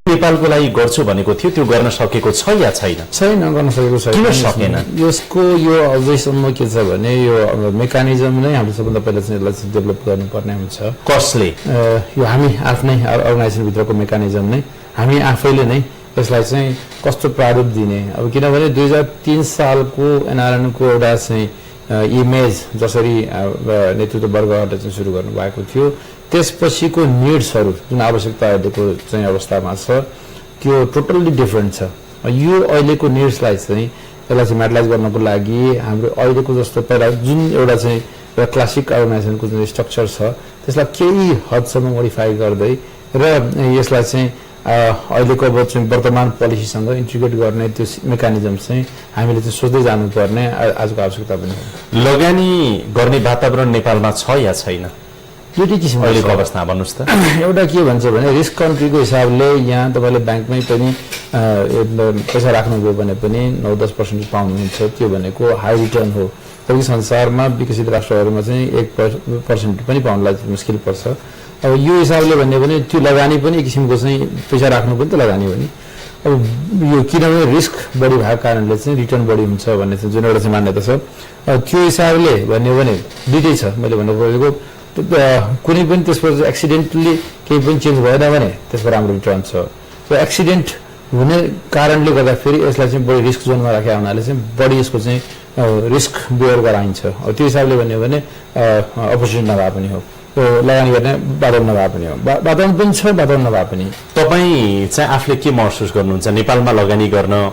नेपालको लागि गर्छु भनेको थियो त्यो गर्न सकेको छ या छैन? छैन, गर्न सकेको छैन। किन सकेन? यसको यो अझैसम्म के छ भने यो मेकानिजम नै हामीले सबभन्दा पहिला चाहिँ यसलाई डेभलप गर्नुपर्ने हुन्छ। कसले? यो हामी आफ्नै अर्गनाइजेसनभित्रको मेकानिजम नै हामी आफैले नै यसलाई चाहिँ कस्तो प्रारूप दिने। अब किनभने 2003 सालको एनआरएनको एउटा चाहिँ इमेज जसरी नेतृत्व वर्गबाट चाहिँ सुरु गर्नुभएको थियो, त्यसपछिको निड्सहरू जुन आवश्यकता अहिलेको चाहिँ अवस्थामा छ त्यो टोटल्ली डिफरेन्ट छ। यो अहिलेको निड्सलाई चाहिँ यसलाई चाहिँ म्याटलाइज गर्नको लागि हाम्रो अहिलेको जस्तो पहिला जुन एउटा चाहिँ क्लासिक अर्गनाइजेसनको जुन स्ट्रक्चर छ त्यसलाई केही हदसम्म मोडिफाई गर्दै र यसलाई चाहिँ अहिलेको अब चाहिँ वर्तमान पोलिसीसँग इन्टिग्रेट गर्ने त्यो मेकानिजम चाहिँ हामीले चाहिँ सोच्दै जानुपर्ने आजको आवश्यकता पनि हो। लगानी गर्ने वातावरण नेपालमा छ या छैन? दुईटै किसिमको अहिलेको अवस्था भन्नुहोस् त। एउटा के भन्छ भने रिस्क कन्ट्रीको हिसाबले यहाँ तपाईँले ब्याङ्कमै पनि पैसा राख्नुभयो भने पनि 9-10% पाउनुहुन्छ। त्यो भनेको हाई रिटर्न हो। जबकि संसारमा विकसित राष्ट्रहरूमा चाहिँ 1% पनि पाउनलाई मुस्किल पर्छ। अब यो हिसाबले भन्ने भने त्यो लगानी पनि एक किसिमको चाहिँ पैसा राख्नु पनि त लगानी हो नि। अब यो किनभने रिस्क बढी भएको कारणले चाहिँ रिटर्न बढी हुन्छ भन्ने चाहिँ जुन एउटा चाहिँ मान्यता छ, त्यो हिसाबले भन्यो भने दुईटै छ। मैले भन्नु खोजेको कुनै पनि त्यसबाट एक्सिडेन्टली केही पनि चेन्ज भएन भने त्यसको राम्रो रिटर्न छ। सो एक्सिडेन्ट हुने कारणले गर्दाखेरि यसलाई चाहिँ बढी रिस्क जोनमा राखेका हुनाले चाहिँ बढी यसको चाहिँ रिस्क बेयर गराइन्छ। त्यो हिसाबले भन्यो भने अपर्च्युनिटी नभए पनि हो, लगानी गर्ने वातावरण नभए पनि हो, वातावरण पनि छ, वातावरण नभए पनि। तपाईँ चाहिँ आफूले के महसुस गर्नुहुन्छ? नेपालमा लगानी गर्न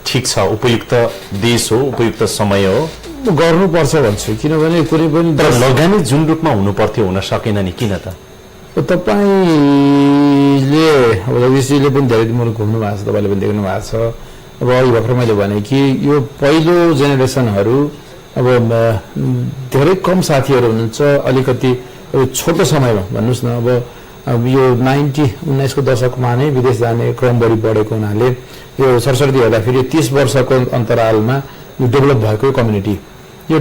ठिक छ, उपयुक्त देश हो, उपयुक्त समय हो? गर्नुपर्छ भन्छु। किनभने कुनै पनि लगानी जुन रूपमा हुनु पर्थ्यो हुन सकेन नि, किन त? तपाईँले अब जगदीशजीले पनि धेरै दिन घुम्नु भएको छ, तपाईँले पनि देख्नु भएको छ। अब अघि भर्खर मैले भने कि यो पहिलो जेनेरेसनहरू अब धेरै कम साथीहरू हुनुहुन्छ। अलिकति छोटो समयमा भन्नुहोस् न, अब यो 19 को दशकमा नै विदेश जाने क्रम बढी बढेको हुनाले यो सरस्वती हेर्दाखेरि 30 वर्षको अन्तरालमा यो डेभलप भएको कम्युनिटी, यो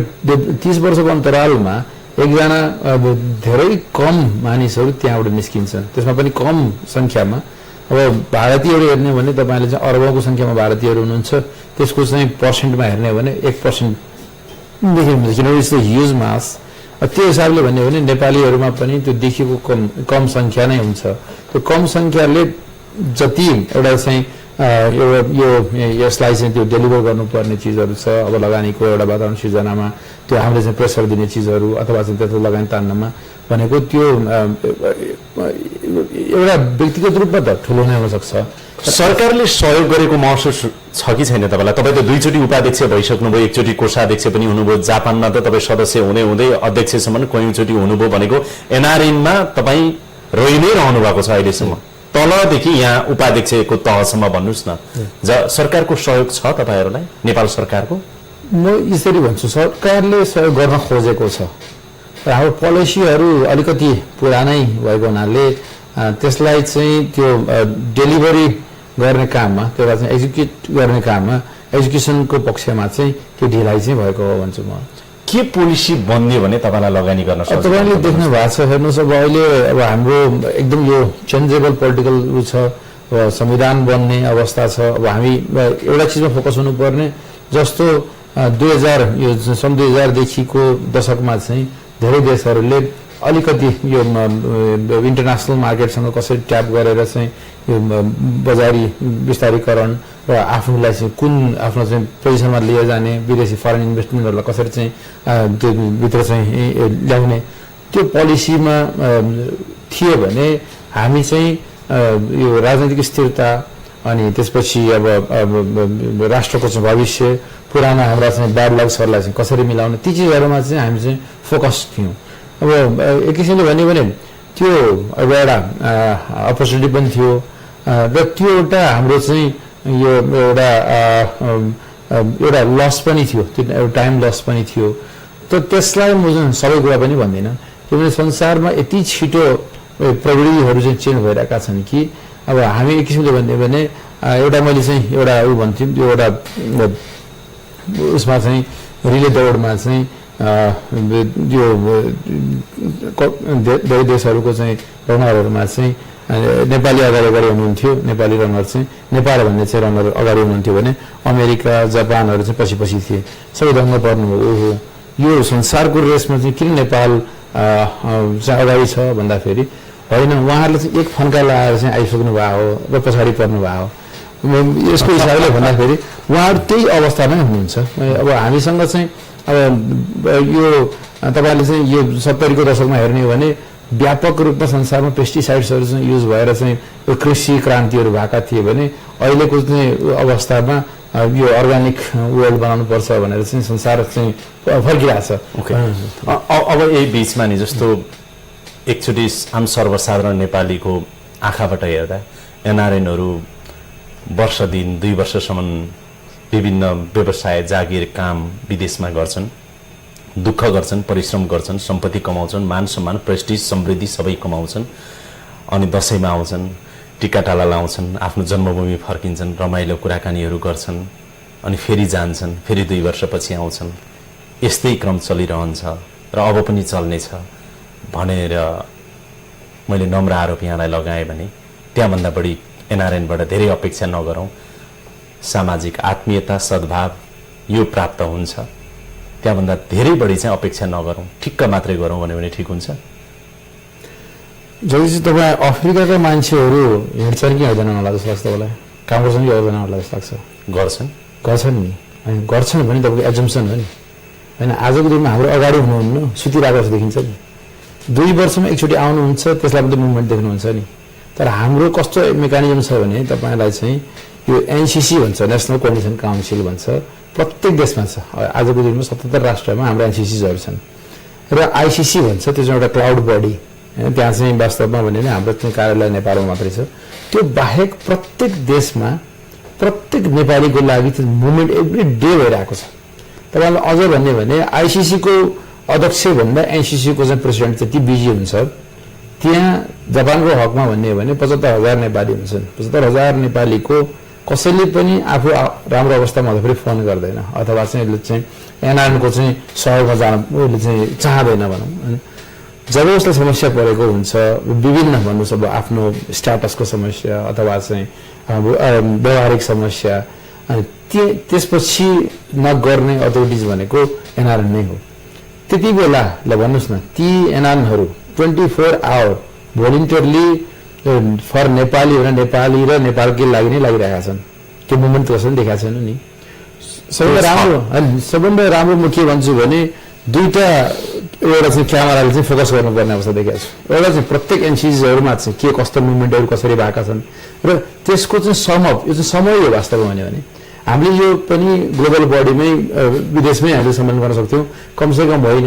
30 वर्षको अन्तरालमा एकजना अब धेरै कम मानिसहरू त्यहाँबाट निस्किन्छन्, त्यसमा पनि कम सङ्ख्यामा। अब भारतीयहरू हेर्ने भने तपाईँले चाहिँ अरबौँको सङ्ख्यामा भारतीयहरू हुनुहुन्छ, त्यसको चाहिँ पर्सेन्टमा हेर्ने हो भने 1% देखिन्छ, किनभने यस्तो ह्युज मास। त्यो हिसाबले भन्यो भने नेपालीहरूमा पनि त्यो देखिएको कम सङ्ख्या नै हुन्छ। त्यो कम सङ्ख्याले जति एउटा चाहिँ यो यसलाई चाहिँ त्यो डेलिभर गर्नुपर्ने चिजहरू छ, अब लगानीको एउटा वातावरण सिर्जनामा त्यो हामीले चाहिँ प्रेसर दिने चिजहरू अथवा चाहिँ त्यस्तो लगानी तान्नमा भनेको त्यो एउटा व्यक्तिगत रूपमा त ठुलो नै हुनसक्छ। सरकारले सहयोग गरेको महसुस छ कि छैन तपाईँलाई? तपाईँ त 2 चोटि उपाध्यक्ष भइसक्नुभयो, 1 चोटि कोषाध्यक्ष पनि हुनुभयो, जापानमा त तपाईँ सदस्य हुँदै हुँदै अध्यक्षसम्म कयौँचोटि हुनुभयो भनेको एनआरएनमा तपाईँ रहि नै रहनु भएको छ अहिलेसम्म, तलदेखि यहाँ उपाध्यक्षको तहसम्म। भन्नुहोस् न, सरकारको सहयोग छ तपाईँहरूलाई? नेपाल सरकारको? म यसरी भन्छु, सरकारले सहयोग गर्न खोजेको छ। हाम्रो पोलिसीहरू अलिकति पुरानै भएको हुनाले त्यसलाई चाहिँ त्यो डेलिभरी गर्ने काममा, त्यसलाई चाहिँ एक्जिक्युट गर्ने काममा, एजुकेसनको पक्षमा चाहिँ त्यो ढिलाइ चाहिँ भएको हो भन्छु म। के पोलिसी बन्ने भने तपाईँलाई लगानी गर्न सक्छ? तपाईँले देख्नु भएको छ, हेर्नुहोस् अब अहिले अब हाम्रो एकदम यो चेन्जेबल पोलिटिकल उ छ, संविधान बन्ने अवस्था छ। अब हामी एउटा चिजमा फोकस हुनुपर्ने, जस्तो 2000 यो सन् 2000देखिको दशकमा चाहिँ धेरै देशहरूले अलिकति यो इन्टरनेसनल मार्केटसँग कसरी ट्याप गरेर चाहिँ यो बजारी विस्तारीकरण र आफूलाई चाहिँ कुन आफ्नो चाहिँ पोजिसनमा लिएर जाने, विदेशी फरेन इन्भेस्टमेन्टहरूलाई कसरी चाहिँ त्यो भित्र चाहिँ ल्याउने, त्यो पोलिसीमा थियो भने हामी चाहिँ यो राजनैतिक स्थिरता अनि त्यसपछि अब राष्ट्रको चाहिँ भविष्य, पुराना हाम्रा चाहिँ ब्याड लक्सहरूलाई चाहिँ कसरी मिलाउने, ती चिजहरूमा चाहिँ हामी चाहिँ फोकस थियौँ। अब एक किसिमले भन्यो भने त्यो एउटा अपर्च्युनिटी पनि थियो र त्यो एउटा हाम्रो चाहिँ यो एउटा लस पनि थियो, त्यो एउटा टाइम लस पनि थियो। त त्यसलाई म सबै कुरा पनि भन्दिनँ, किनभने संसारमा यति छिटो प्रविधिहरू चाहिँ चेन्ज भइरहेका छन् कि अब हामी एक किसिमले भन्यो भने एउटा मैले चाहिँ एउटा उ भन्थ्यौँ, त्यो एउटा उसमा चाहिँ रिले दौडमा चाहिँ यो धेरै देशहरूको चाहिँ रनरहरूमा चाहिँ नेपाली अगाडि हुनुहुन्थ्यो, नेपाली रनर चाहिँ नेपाल भन्ने चाहिँ रनर अगाडि हुनुहुन्थ्यो भने अमेरिका जापानहरू चाहिँ पछि थिए, सबै दङ्ग पर्नुभयो। ओहो यो संसारको रेसमा चाहिँ किन नेपाल चाहिँ अगाडि छ भन्दाखेरि होइन, उहाँहरूले चाहिँ एक फन्का लगाएर चाहिँ आइसक्नु भएको हो र पछाडि पर्नु भएको हो। यसको हिसाबले भन्दाखेरि उहाँहरू त्यही अवस्थामै हुनुहुन्छ। अब हामीसँग चाहिँ अब यो तपाईँले चाहिँ यो 70 को दशकमा हेर्ने हो भने व्यापक रूपमा संसारमा पेस्टिसाइड्सहरू चाहिँ युज भएर चाहिँ कृषि क्रान्तिहरू भएका थिए भने अहिलेको चाहिँ अवस्थामा यो अर्ग्यानिक वर्ल्ड बनाउनुपर्छ भनेर चाहिँ संसार चाहिँ फर्किरहेको छ। अब यही बिचमा नि जस्तो एकचोटि आम सर्वसाधारण नेपालीको आँखाबाट हेर्दा एनआरएनहरू वर्ष दिन 2 वर्षसम्म विभिन्न व्यवसाय जागिर काम विदेशमा गर्छन्, दुःख गर्छन्, परिश्रम गर्छन्, सम्पत्ति कमाउँछन्, मान सम्मान प्रेस्टिज समृद्धि सबै कमाउँछन्, अनि दसैँमा आउँछन्, टिकाटाला लाउँछन्, आफ्नो जन्मभूमि फर्किन्छन्, रमाइलो कुराकानीहरू गर्छन्, अनि फेरि जान्छन्, फेरि 2 वर्षपछि आउँछन्। यस्तै क्रम चलिरहन्छ र अब पनि चल्नेछ भनेर मैले नम्र आरोप यहाँलाई लगाएँ भने त्यहाँभन्दा बढी एनआरएनबाट धेरै अपेक्षा नगरौँ। सामाजिक आत्मीयता सद्भाव यो प्राप्त हुन्छ, त्यहाँभन्दा धेरै बढी चाहिँ अपेक्षा नगरौँ, ठिक्क मात्रै गरौँ भन्यो भने ठिक हुन्छ। जति चाहिँ तपाईँ अफ्रिकाका मान्छेहरू हिँड्छन् कि हिँड्दैनन् होला जस्तो लाग्छ तपाईँलाई? काम गर्छन् कि गर्दैन होला जस्तो लाग्छ? गर्छन् नि, गर्छन् भने तपाईँको एजम्सन हो नि होइन। आजको दिनमा हाम्रो अगाडि हुनुहुन्न, सुतिरहेको जस्तो देखिन्छ नि। 2 वर्षमा एकचोटि आउनुहुन्छ, त्यसलाई पनि मुभमेन्ट देख्नुहुन्छ नि। तर हाम्रो कस्तो मेकानिजम छ भने तपाईँलाई चाहिँ यो एनसीसी भन्छ, नेसनल कोअर्डिनेसन काउन्सिल भन्छ, प्रत्येक देशमा छ। आजको दिनमा 77 राष्ट्रमा हाम्रो एनसीसीहरू छन् र आइसीसी भन्छ, त्यो चाहिँ एउटा क्लाउड बडी, त्यहाँ चाहिँ वास्तवमा भने हाम्रो चाहिँ कार्यालय नेपालमा मात्रै छ। त्यो बाहेक प्रत्येक देशमा प्रत्येक नेपालीको लागि त्यो मुभमेन्ट एभ्री डे भइरहेको छ। तपाईँलाई अझ भन्ने भने आइसीसीको अध्यक्षभन्दा एनसीसीको चाहिँ प्रेसिडेन्ट त्यति बिजी हुन्छ। त्यहाँ जापानको हकमा भन्ने हो भने 75,000 नेपाली हुन्छन्। 75,000 नेपालीको कसैले पनि आफू राम्रो अवस्थामा हुँदा फेरि फोन गर्दैन, अथवा चाहिँ यसले चाहिँ एनआरएनको चाहिँ सहयोगमा जान उसले चाहिँ चाहँदैन भनौँ। जब उसलाई समस्या परेको हुन्छ, विभिन्न भन्नुहोस् अब आफ्नो स्ट्याटसको समस्या अथवा चाहिँ व्यवहारिक समस्या, अनि त्यसपछि नगर्ने अथोरिटिज भनेको एनआरएन नै हो। त्यति बेला ल भन्नुहोस् न, ती एनआरएनहरू 24 आवर भोलिन्टियरली फर नेपाली भनेर नेपाली र नेपालकै लागि नै लागिरहेका छन्। त्यो मुभमेन्ट कसैले देखाएको छैन नि। सबैभन्दा राम्रो म के भन्छु भने दुईटा एउटा चाहिँ क्यामेराले चाहिँ फोकस गर्नुपर्ने अवस्था देखाएको छु। एउटा चाहिँ प्रत्येक एनसिसीहरूमा चाहिँ के कस्तो मुभमेन्टहरू कसरी भएका छन् र त्यसको चाहिँ समअप, यो चाहिँ समय हो वास्तवमा भन्यो भने। हामीले यो पनि ग्लोबल बडीमै विदेशमै हामीले सम्मान गर्न सक्थ्यौँ, कमसेकम होइन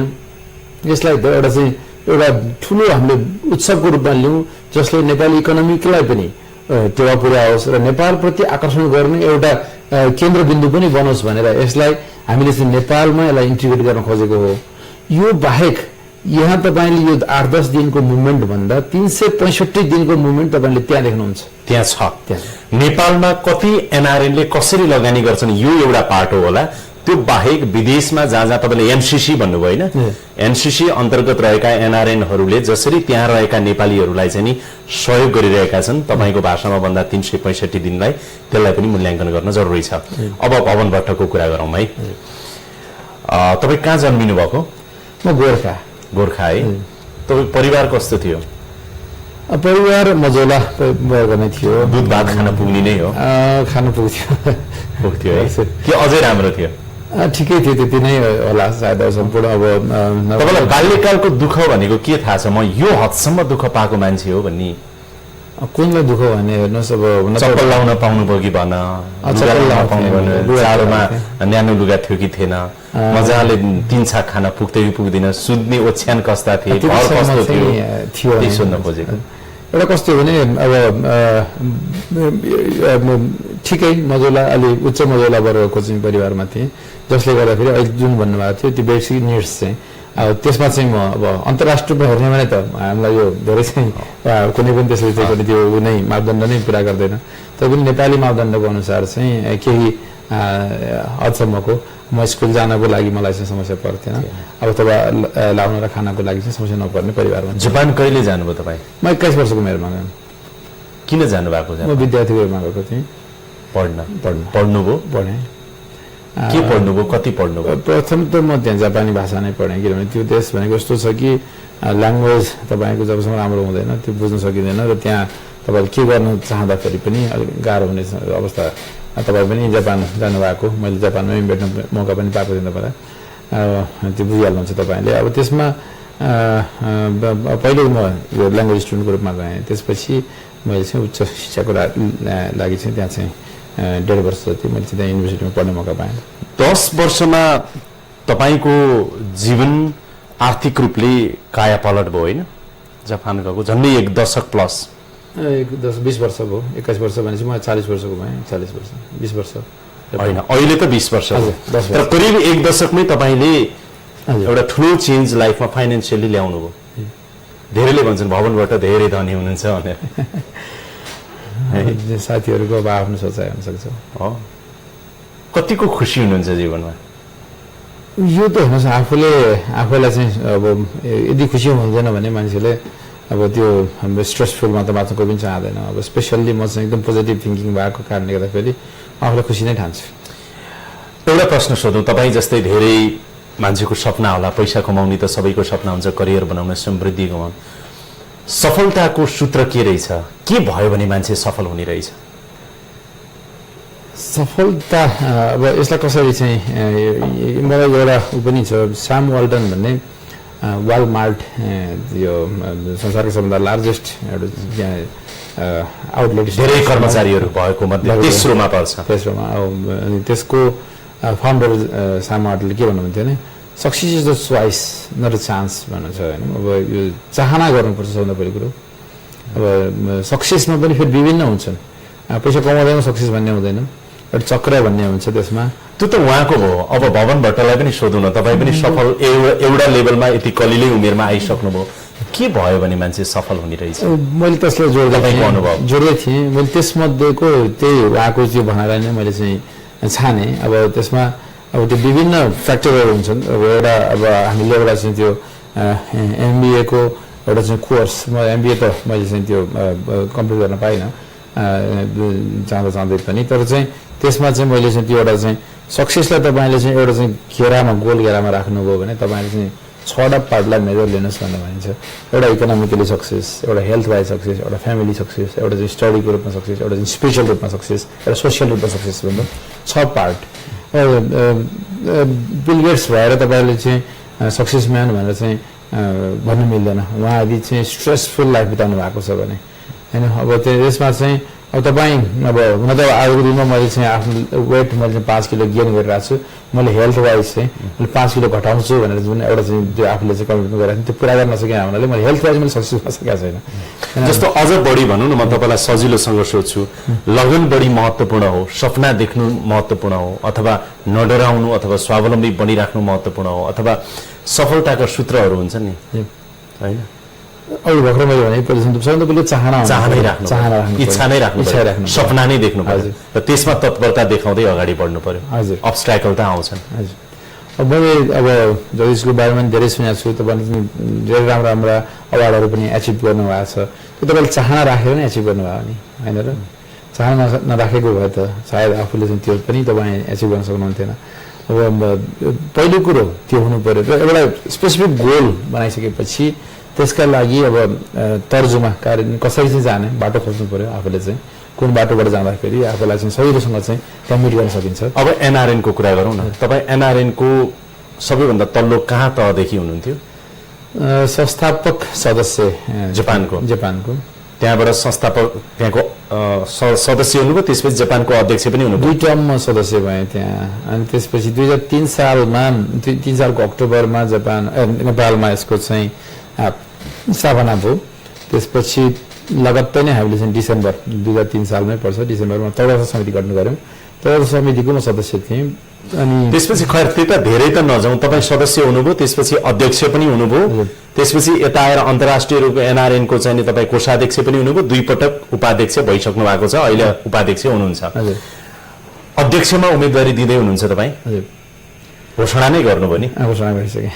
यसलाई एउटा चाहिँ एउटा ठुलो हामीले उत्सवको रूपमा लिउँ जसले नेपाली इकोनोमीलाई पनि टेवा पुर्याओस् र नेपालप्रति आकर्षण गर्ने एउटा केन्द्रबिन्दु पनि बनोस् भनेर यसलाई हामीले चाहिँ नेपालमा यसलाई इन्टिग्रेट गर्न खोजेको हो। यो बाहेक यहाँ तपाईँले यो 8-10 दिनको मुभमेन्ट भन्दा 365 दिनको मुभमेन्ट तपाईँले त्यहाँ देख्नुहुन्छ। त्यहाँ छ। नेपालमा कति एनआरएनले कसरी लगानी गर्छन् यो एउटा पार्ट हो होला। त्यो बाहेक विदेशमा जहाँ जहाँ तपाईँले एनसीसी भन्नुभयो होइन, एनसीसी अन्तर्गत रहेका एनआरएनहरूले जसरी त्यहाँ रहेका नेपालीहरूलाई चाहिँ नि सहयोग गरिरहेका छन्, तपाईँको भाषामा भन्दा 365 दिनलाई, त्यसलाई पनि मूल्याङ्कन गर्न जरुरी छ। अब भवन भट्टको कुरा गरौँ है। तपाईँ कहाँ जन्मिनु भएको? म गोर्खा है। तपाईँ परिवार कस्तो थियो? परिवार मजौला वर्ग नै थियो। दुध भात खान पुग्ने नै हो? खान पुग्थ्यो है कि अझै राम्रो थियो? ठिकै थियो, त्यति नै होला सायद सम्पूर्ण। अब तपाईँलाई बाल्यकालको दुःख भनेको के थाहा छ? म यो हदसम्म दुःख पाएको मान्छे हो भन्ने कुनलाई दुःख भने हेर्नुहोस्, अब चप्पल लाउन पाउनु भयो कि भन, जाडोमा न्यानो लुगा थियो कि थिएन, मजाले 3 छाक खाना पुग्थ्यो कि पुग्दैन, सुत्ने ओछ्यान कस्ता थिए, घर कस्तो थियो, त्यही सोध्न खोजेको। एउटा कस्तो भने अब ठिकै मजौला, अलि उच्च मजौला वर्गको चाहिँ परिवारमा थिएँ, जसले गर्दाखेरि अहिले जुन भन्नुभएको थियो त्यो बेसिक निड्स चाहिँ अब त्यसमा चाहिँ म अब अन्तर्राष्ट्रियमा हेर्ने भने त हामीलाई यो धेरै चाहिँ कुनै पनि त्यसले चाहिँ त्यो नै मापदण्ड नै पुरा गर्दैन। तैपनि नेपाली मापदण्डको अनुसार चाहिँ केही हदसम्मको म स्कुल जानको लागि मलाई चाहिँ समस्या पर्थेन, अब तपाईँ लाउन र खानको लागि चाहिँ समस्या नपर्ने परिवारमा। जापान कहिले जानुभयो तपाईँ? म 21 वर्षको उमेरमा गएँ। किन जानुभएको म विद्यार्थीको रूपमा गएको थिएँ पढ्नुभयो पढेँ के पढ्नुभयो कति पढ्नुभयो प्रथम त म त्यहाँ जापानी भाषा नै पढेँ किनभने त्यो देश भनेको यस्तो छ कि ल्याङ्ग्वेज तपाईँको जबसम्म राम्रो हुँदैन त्यो बुझ्न सकिँदैन र त्यहाँ तपाईँले के गर्न चाहँदाखेरि पनि अलिक गाह्रो हुने अवस्था तपाईँ पनि जापान जानुभएको मैले जापानमै भेट्न मौका पनि पाएको थिएँ तपाईँलाई त्यो बुझिहाल्नुहुन्छ तपाईँले अब त्यसमा पहिले म यो ल्याङ्ग्वेज स्टुडेन्टको रूपमा गएँ त्यसपछि मैले चाहिँ उच्च शिक्षाको लागि चाहिँ त्यहाँ चाहिँ 1.5 वर्ष जति मैले चाहिँ त्यहाँ युनिभर्सिटीमा पढ्ने मौका पाएँ 10 वर्षमा तपाईँको जीवन आर्थिक रूपले कायापलट भयो होइन जापान गएको झन्डै 1 दशक प्लस 20 वर्ष भयो 21 वर्ष भनेपछि म 40 वर्षको भएँ 40 वर्ष 20 वर्ष होइन अहिले त 20 वर्ष हो 10 वर्ष तर करिब 1 दशकमै तपाईँले एउटा ठुलो चेन्ज लाइफमा फाइनेन्सियली ल्याउनु भयो धेरैले भन्छन् भवनबाट धेरै धनी हुनुहुन्छ भनेर साथीहरूको अब आफ्नो सोचाइ हुनसक्छ कतिको खुसी हुनुहुन्छ जीवनमा यो त हेर्नुहोस् आफूलाई चाहिँ अब यदि खुसी हुँदैन भने मान्छेले अब त्यो हाम्रो स्ट्रेसफुलमा त बाँच्न कोही पनि चाहँदैन अब स्पेसल्ली म चाहिँ एकदम पोजिटिभ थिङ्किङ भएको कारणले गर्दाखेरि आफूलाई खुसी नै ठान्छु एउटा प्रश्न सोधौँ तपाईँ जस्तै धेरै मान्छेको सपना होला पैसा कमाउने त सबैको सपना हुन्छ करियर बनाउन समृद्धि कमाउन सफलताको सूत्र के रहेछ के भयो भने मान्छे सफल हुने रहेछ सफलता अब यसलाई कसरी चाहिँ मलाई एउटा ऊ पनि छ साम वाल्टन भन्ने वालमार्ट यो संसारको सबभन्दा लार्जेस्ट एउटा आउटलेट धेरै कर्मचारीहरू भएको मध्ये तेस्रोमा पर्छ तेस्रोमा अनि त्यसको फाउन्डर साम वाल्टनले के भन्नुहुन्थ्यो भने success is the choice not a chance भन्नुहुन्छ होइन अब यो चाहना गर्नुपर्छ सबभन्दा पहिलो कुरो अब सक्सेसमा पनि फेरि विभिन्न हुन्छन् पैसा कमाउँदैन सक्सेस भन्ने हुँदैन एउटा चक्र भन्ने हुन्छ त्यसमा त्यो त उहाँको भयो अब भवन भट्टलाई पनि सोधौँ न तपाईँ पनि सफल एउटा लेभलमा यति कलिलै उमेरमा आइसक्नुभयो के भयो भने मान्छे सफल हुने रहेछ मैले त्यसलाई जोड्दै थिएँ मैले त्यसमध्येको त्यही उहाँको त्यो भनाइलाई नै मैले चाहिँ छाने अब त्यसमा अब त्यो विभिन्न फ्याक्टरहरू हुन्छन् अब एउटा अब हामीले एउटा चाहिँ त्यो एमबिएको एउटा चाहिँ कोर्स म एमबिए त मैले चाहिँ त्यो कम्प्लिट गर्न पाइनँ चाहँदै पनि तर चाहिँ त्यसमा चाहिँ मैले चाहिँ त्यो एउटा चाहिँ सक्सेसलाई तपाईँले चाहिँ एउटा चाहिँ घेरामा गोल घेरामा राख्नुभयो भने तपाईँले चाहिँ 6वटा पार्टलाई मेजर लिनुहोस् भनेर भनिन्छ एउटा इकोनोमिकली सक्सेस एउटा हेल्थ वाइज सक्सेस एउटा फ्यामिली सक्सेस एउटा चाहिँ स्टडीको रूपमा सक्सेस एउटा चाहिँ स्पिरिचुअल रूपमा सक्सेस एउटा सोसियल रूपमा सक्सेस भन्दा 6 पार्ट बिल गेट्स भएर तपाईँले चाहिँ सक्सेसम्यान भनेर चाहिँ भन्नु मिल्दैन उहाँ यदि चाहिँ स्ट्रेसफुल लाइफ बिताउनु भएको छ भने होइन अब त्यो यसमा चाहिँ अब तपाईँ अब हुन त आजको दिनमा मैले चाहिँ आफ्नो वेट मैले चाहिँ 5 किलो गेन गरिरहेको छु मैले हेल्थ वाइज चाहिँ मैले 5 किलो घटाउँछु भनेर जुन एउटा चाहिँ त्यो आफूले चाहिँ कमिटमेन्ट गरेको थिएँ त्यो पुरा गर्न सकेँ हुनाले मैले हेल्थ वाइज मैले सक्सेस गर्न सकेको छैन जस्तो अझ बढी भनौँ न म तपाईँलाई सजिलोसँग सोध्छु लगन बढी महत्त्वपूर्ण हो सपना देख्नु महत्त्वपूर्ण हो अथवा नडराउनु अथवा स्वावलम्बी बनिराख्नु महत्त्वपूर्ण हो अथवा सफलताका सूत्रहरू हुन्छ नि होइन अघि भर्खर मैले भने सबभन्दा पहिलो चाहनै राख्नु इच्छा नै राख्नु सपना नै देख्नु पर्यो र त्यसमा तत्परता देखाउँदै अगाडि बढ्नु पर्यो हजुर अब्स्ट्याकल त आउँछन् हजुर अब मैले अब जसको बारेमा धेरै सुनेको छु तपाईँले धेरै राम्रा अवार्डहरू पनि एचिभ गर्नुभएको छ त्यो तपाईँले चाहना राखेर नै एचिभ गर्नुभयो नि होइन र चाहना नराखेको भए त सायद आफूले चाहिँ त्यो पनि तपाईँ एचिभ गर्न सक्नुहुन्थेन अब पहिलो कुरो त्यो हुनु पर्यो र एउटा स्पेसिफिक गोल बनाइसकेपछि त्यसका लागि अब तर्जुमा कार्य कसरी चाहिँ जाने बाटो खोज्नु पर्यो आफूले चाहिँ कुन बाटोबाट जाँदाखेरि आफूलाई चाहिँ सजिलोसँग चाहिँ त्यहाँ मिट गर्न सकिन्छ अब एनआरएनको कुरा गरौँ न तपाईँ एनआरएनको सबैभन्दा तल्लो कहाँ तहदेखि हुनुहुन्थ्यो संस्थापक सदस्य जापानको त्यहाँबाट संस्थापक त्यहाँको सदस्य हुनुभयो त्यसपछि जापानको अध्यक्ष पनि हुनुभयो 2 टर्ममा सदस्य भएँ त्यहाँ अनि त्यसपछि 2003 सालमा 3 सालको अक्टोबरमा नेपालमा यसको चाहिँ स्थापना भयो त्यसपछि लगत्तै नै हामीले चाहिँ डिसेम्बर 2003 सालमै पर्छ डिसेम्बरमा तौरसा समिति गठन गऱ्यौँ तौरसा समितिको म सदस्य थिएँ अनि त्यसपछि खैर त्यता धेरै त नजाउँ तपाईँ सदस्य हुनुभयो त्यसपछि अध्यक्ष पनि हुनुभयो त्यसपछि यता आएर अन्तर्राष्ट्रिय रूपमा एनआरएनको चाहिँ तपाईँ कोषाध्यक्ष पनि हुनुभयो 2 पटक उपाध्यक्ष भइसक्नु भएको छ अहिले उपाध्यक्ष हुनुहुन्छ अध्यक्षमा उम्मेदवारी दिँदै हुनुहुन्छ तपाईँ घोषणा नै गर्नुभयो नि घोषणा गरिसकेँ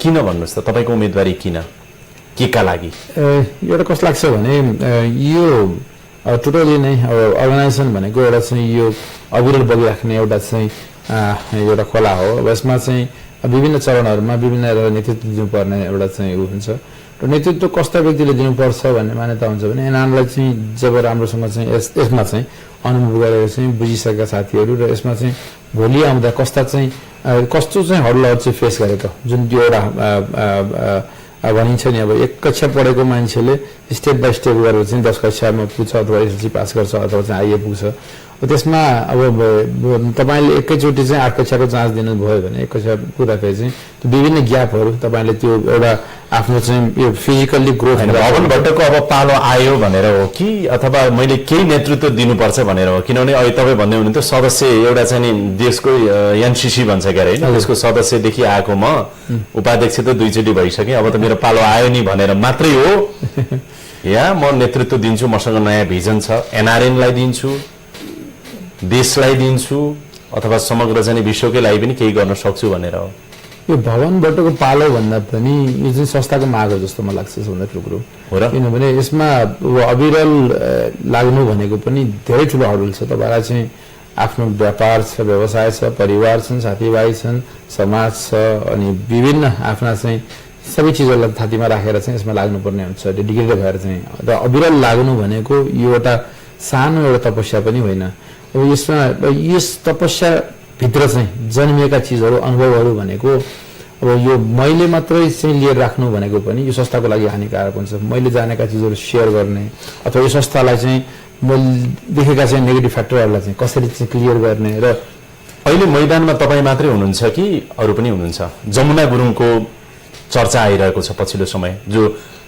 किन भन्नुहोस् त तपाईँको उम्मेदवारी किन के का लागि एउटा कस्तो लाग्छ भने यो टोटली नै अब अर्गनाइजेसन भनेको एउटा चाहिँ यो अविरल बगिराख्ने एउटा चाहिँ एउटा खोला हो। अब यसमा चाहिँ विभिन्न चरणहरूमा विभिन्न नेतृत्व दिनुपर्ने एउटा चाहिँ ऊ हुन्छ र नेतृत्व कस्ता व्यक्तिले दिनुपर्छ भन्ने मान्यता हुन्छ भने यिनीहरूलाई चाहिँ जब राम्रोसँग चाहिँ यसमा चाहिँ अनुभव गरेर चाहिँ बुझिसकेका साथीहरू र यसमा चाहिँ भोलि आउँदा कस्तो चाहिँ हडलहरू चाहिँ फेस गरेको जुन त्यो एउटा भनिन्छ नि अब एक कक्षा पढेको मान्छेले स्टेप बाई स्टेप गरेर चाहिँ 10 कक्षामा पुग्छ अथवा एसएलसी पास गर्छ अथवा चाहिँ आइए पुग्छ। त्यसमा अब तपाईँले एकैचोटि चाहिँ 8 कक्षाको चान्स दिनुभयो भने एक कक्षा पुग्दाखेरि चाहिँ त्यो विभिन्न ग्यापहरू तपाईँले त्यो एउटा आफ्नो चाहिँ यो फिजिकल्ली ग्रोथ भवन भट्टको अब पालो आयो भनेर हो कि अथवा मैले केही नेतृत्व दिनुपर्छ भनेर हो? किनभने अहिले तपाईँ भन्दै हुनुहुन्थ्यो सदस्य एउटा चाहिँ नि देशको एनसीसी भन्छ क्या होइन, त्यसको सदस्यदेखि आएको म उपाध्यक्ष त 2 चोटि भइसकेँ, अब त मेरो पालो आयो नि भनेर मात्रै हो या म नेतृत्व दिन्छु, मसँग नयाँ भिजन छ, एनआरएनलाई दिन्छु, देशलाई दिन्छु अथवा समग्र चाहिँ विश्वकै लागि पनि केही गर्न सक्छु भनेर हो? यो भवन भट्टको पालो भन्दा पनि यो चाहिँ संस्थाको माग हो जस्तो मलाई लाग्छ सबभन्दा ठुलो कुरो हो र। किनभने यसमा अविरल लाग्नु भनेको पनि धेरै ठुलो हडल छ। तपाईँलाई चाहिँ आफ्नो व्यापार छ, व्यवसाय छ, परिवार छन्, साथीभाइ छन्, समाज छ, अनि विभिन्न आफ्ना चाहिँ सबै चिजहरूलाई थातीमा राखेर चाहिँ यसमा लाग्नुपर्ने हुन्छ डेडिकेटेड भएर चाहिँ। र अविरल लाग्नु भनेको यो एउटा सानो एउटा तपस्या पनि होइन। अब यसमा यस तपस्याभित्र चाहिँ जन्मिएका चिजहरू अनुभवहरू भनेको अब यो मैले मात्रै चाहिँ लिएर राख्नु भनेको पनि यो संस्थाको लागि हानिकारक हुन्छ। मैले जानेका चिजहरू सेयर गर्ने अथवा यो संस्थालाई चाहिँ मैले देखेका चाहिँ नेगेटिभ फ्याक्टरहरूलाई चाहिँ कसरी चाहिँ क्लियर गर्ने। र अहिले मैदानमा तपाईँ मात्रै हुनुहुन्छ कि अरू पनि हुनुहुन्छ? जमुना गुरुङको चर्चा आइरहेको छ पछिल्लो समय, जो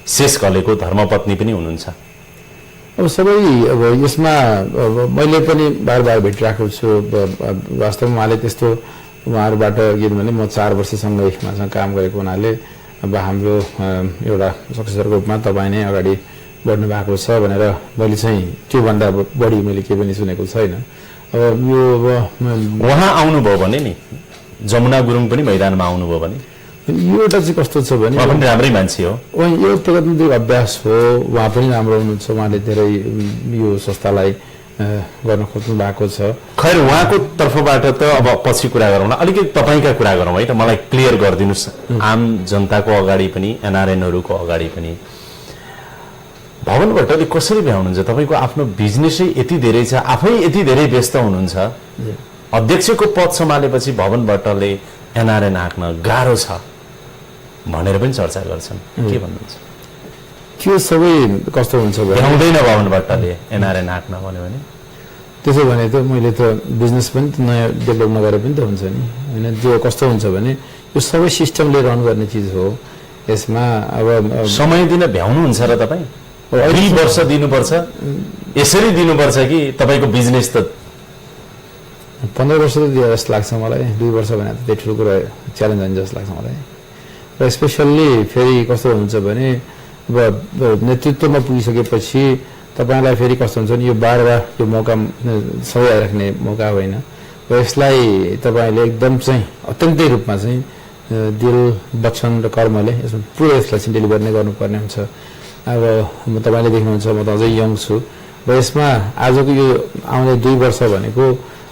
शेष घलेको धर्मपत्नी पनि हुनुहुन्छ। अब सबै अब यसमा मैले पनि बार बार भेटिरहेको छु। वास्तवमा उहाँले त्यस्तो उहाँहरूबाट किनभने म 4 वर्षसँगै उहाँसँग काम गरेको हुनाले अब हाम्रो एउटा सक्सेसरको रूपमा तपाईँ नै अगाडि बढ्नु भएको छ भनेर मैले चाहिँ त्योभन्दा बढी मैले केही पनि सुनेको छैन। अब यो उहाँ आउनुभयो भने नि जमुना गुरुङ पनि मैदानमा आउनुभयो भने यो एउटा चाहिँ कस्तो छ भने पनि राम्रै मान्छे हो, उहाँ यो प्रगतिको अभ्यास हो, उहाँ पनि राम्रो हुनुहुन्छ, उहाँले धेरै यो संस्थालाई गर्न खोज्नु भएको छ। खैर उहाँको तर्फबाट त अब पछि कुरा गरौँ न, अलिकति तपाईँका कुरा गरौँ है त, मलाई क्लियर गरिदिनुहोस् आम जनताको अगाडि पनि एनआरएनहरूको अगाडि पनि। भवन भट्टले कसरी भ्याउनुहुन्छ? तपाईँको आफ्नो बिजनेसै यति धेरै छ, आफै यति धेरै व्यस्त हुनुहुन्छ, अध्यक्षको पद सम्हालेपछि भवन भट्टले एनआरएन हाँक्न गाह्रो छ भनेर पनि चर्चा गर्छन्, के भन्नुहुन्छ? त्यो सबै कस्तो हुन्छ भ्याउँदैन भवन भट्टले एनआरएन हाँक्न भन्यो भने? त्यसो भने त मैले त बिजनेस पनि नयाँ डेभलप नगरे पनि त हुन्छ नि होइन। त्यो कस्तो हुन्छ भने यो सबै सिस्टमले रन गर्ने चिज हो। यसमा अब समय दिन भ्याउनुहुन्छ र तपाईँ? 2 वर्ष दिनुपर्छ, यसरी दिनुपर्छ कि तपाईँको बिजनेस त 15 वर्ष त दिए जस्तो लाग्छ मलाई। 2 वर्ष भने त त्यही ठुलो कुरा च्यालेन्ज हुन्छ जस्तो लाग्छ मलाई। र स्पेसल्ली फेरि कस्तो हुन्छ भने अब नेतृत्वमा पुगिसकेपछि तपाईँलाई फेरि कस्तो हुन्छ भने यो बार यो मौका सबै आइराख्ने मौका होइन। र यसलाई तपाईँले एकदम चाहिँ अत्यन्तै रूपमा चाहिँ दिल, वचन र कर्मले यसमा पुरै यसलाई चाहिँ डेलिभर नै गर्नुपर्ने हुन्छ। अब तपाईँले देख्नुहुन्छ म त अझै यङ छु र यसमा आजको यो आउँदै 2 वर्ष भनेको